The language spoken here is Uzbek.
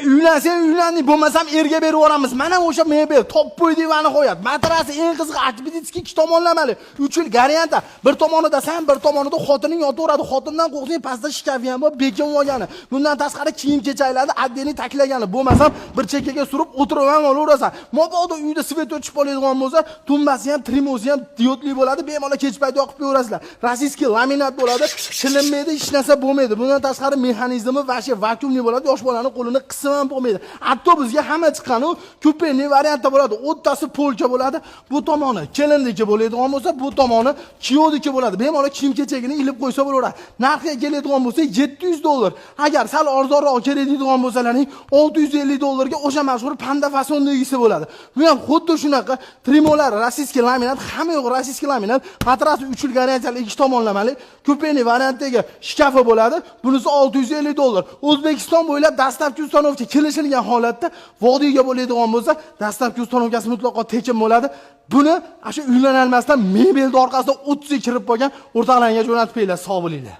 Uylansang uylanding, bo'lmasam erga berib yuboramiz. Mana o'sha mebel, top bo'y divani qo'yadi. Matrasi eng qizig'i atbiditski 2 tomonlamali. 3 yil garantiyada. Bir tomonida sen, bir tomonida xotining yotaveradi. Xotindan qo'rqsang, pastda shkafi ham bor, bekim olgani. Bundan tashqari kiyim-kechaklarni addeni taklagani. Bo'lmasam bir chekkaga surib o'tirib ham olaverasan. Mabodo uyda svet o'chib qoladigan bo'lsa, tumbasi ham, trimosi ham diodli bo'ladi. Bemalol kech payti yoqib qo'yaverasizlar. Rossiyskiy laminat bo'ladi. Shilinmaydi, hech narsa bo'lmaydi. Bundan tashqari mexanizmi vashe vakuumli bo'ladi. Yosh bolaning qo'lini qisib ham bo'lmaydi. Hatto bizga hamma chiqqanu kupening varianti bo'ladi. O'rtasi polka bo'ladi. Bu tomoni kelindiki bo'ladigan bo'lsa, bu tomoni kiyodiki bo'ladi. Bemalol kiyim-kechagini ilib qo'ysa bo'laveradi. Narxiga keladigan bo'lsa $700. Agar sal arzonroq kerakdigan bo'lsalaring $650 ga o'sha mashhur panda fasondagisi bo'ladi. Bu ham xuddi shunaqa trimolar, rossiyskiy laminat, hamma yo'q rossiyskiy laminat, matrasi 3 yil garantiyali 2 tomonlamali, kupening variantidagi shkafi bo'ladi. Bunisi $650. O'zbekiston bo'ylab dastlabki ustanovka kelishilgan holatda vodiyga bo'ladigan bo'lsa, dastlabki ustanovkasi mutlaqo tekin bo'ladi. Buni o'sha uylanolmasdan mebelni orqasidan 30 kirib qolgan o'rtalarga jo'natib qo'yinglar, sog' bo'linglar.